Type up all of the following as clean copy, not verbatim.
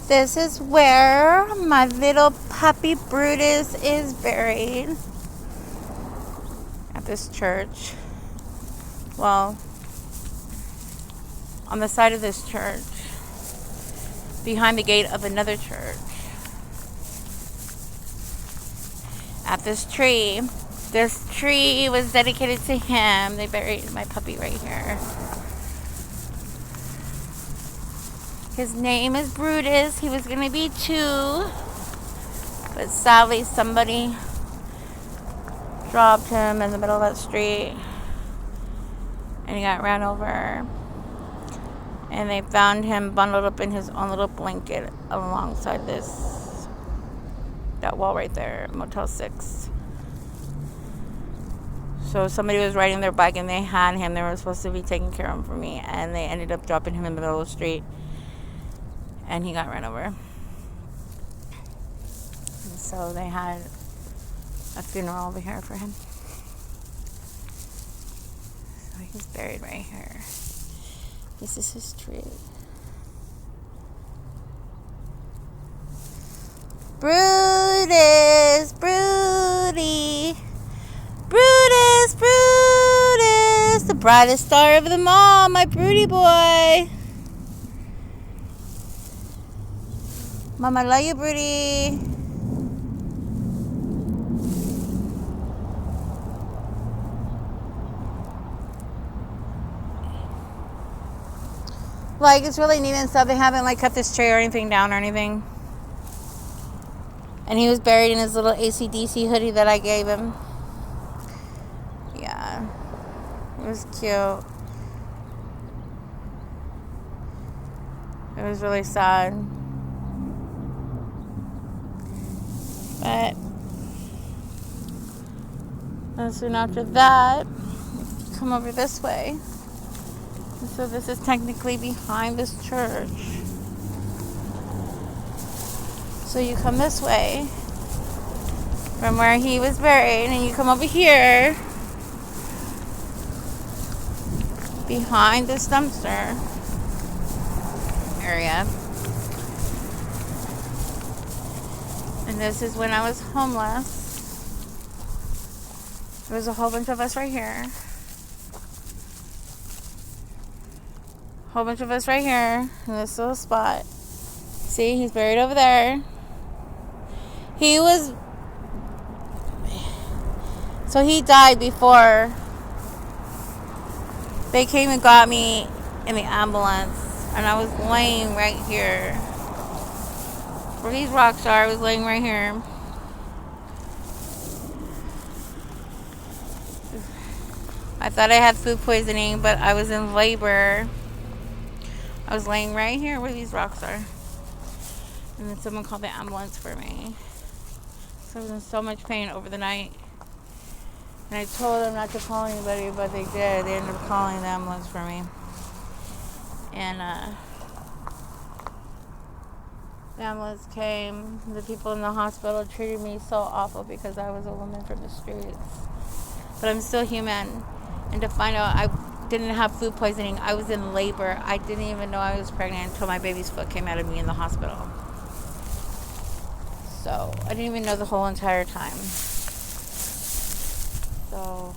This is where my little puppy Brutus is buried. At this church. Well, on the side of this church. Behind the gate of another church. At this tree. This tree was dedicated to him. They buried my puppy right here. His name is Brutus. He was going to be 2. But sadly, somebody dropped him in the middle of that street. And he got ran over. And they found him bundled up in his own little blanket alongside that wall right there, Motel 6. So somebody was riding their bike and they had him. They were supposed to be taking care of him for me. And they ended up dropping him in the middle of the street. And he got run over. And so they had a funeral over here for him. So he's buried right here. This is his tree. Brutus, Bruty. Brutus, Brutus. The brightest star of them all, my Bruty boy. Mama, love you, Bruty. Like, it's really neat and stuff. They haven't, like, cut this tree or anything down or anything. And he was buried in his little AC/DC hoodie that I gave him. Yeah. It was cute. It was really sad. But and soon after that, come over this way. And so this is technically behind this church. So you come this way from where he was buried, and you come over here behind this dumpster area. And this is when I was homeless. There was a whole bunch of us right here. Whole bunch of us right here in this little spot. See, he's buried over there. So he died before they came and got me in the ambulance. And I was laying right here. Where these rocks are, I was laying right here. I thought I had food poisoning, but I was in labor. I was laying right here where these rocks are. And then someone called the ambulance for me. So I was in so much pain over the night. And I told them not to call anybody, but they did. They ended up calling the ambulance for me. And the ambulance came. The people in the hospital treated me so awful because I was a woman from the streets. But I'm still human. And to find out I didn't have food poisoning, I was in labor. I didn't even know I was pregnant until my baby's foot came out of me in the hospital. So I didn't even know the whole entire time. So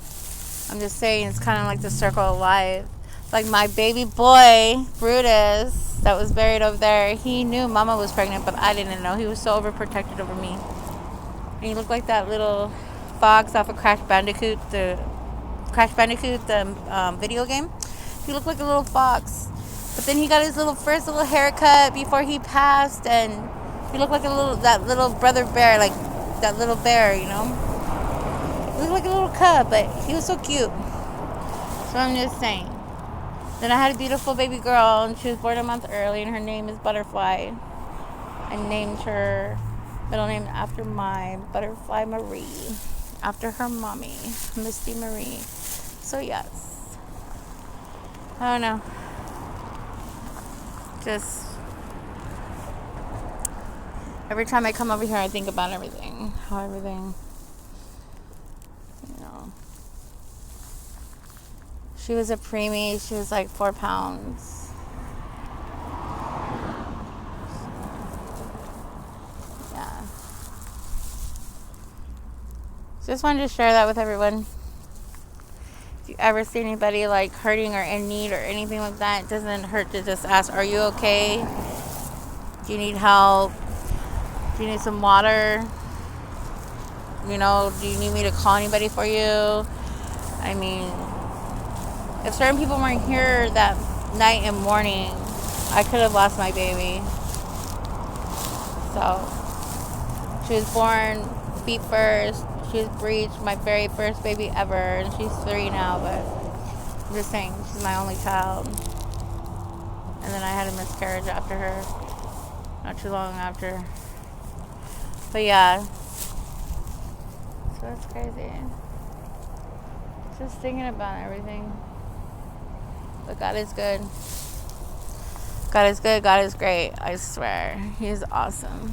I'm just saying, it's kind of like the circle of life. Like my baby boy, Brutus, that was buried over there, he knew Mama was pregnant, but I didn't know. He was so overprotected over me. And he looked like that little fox off of Crash Bandicoot, the video game. He looked like a little fox. But then he got his first little haircut before he passed, and he looked like that little brother bear, like that little bear, you know. He looked like a little cub, but he was so cute. So I'm just saying. Then I had a beautiful baby girl, and she was born a month early, and her name is Butterfly. I named her middle name after my Butterfly Marie, after her mommy, Misty Marie. So yes, I don't know, just every time I come over here I think about everything, how everything, you know. She was a preemie. She was like 4 pounds. Just wanted to share that with everyone. If you ever see anybody like hurting or in need or anything like that, it doesn't hurt to just ask, are you okay? Do you need help? Do you need some water? You know, do you need me to call anybody for you? I mean, if certain people weren't here that night and morning, I could have lost my baby. So, she was born feet first. She was breached, my very first baby ever, and she's 3 now, but I'm just saying, she's my only child. And then I had a miscarriage after her, not too long after. But yeah, so that's crazy. Just thinking about everything. But God is good. God is good. God is great. I swear. He is awesome.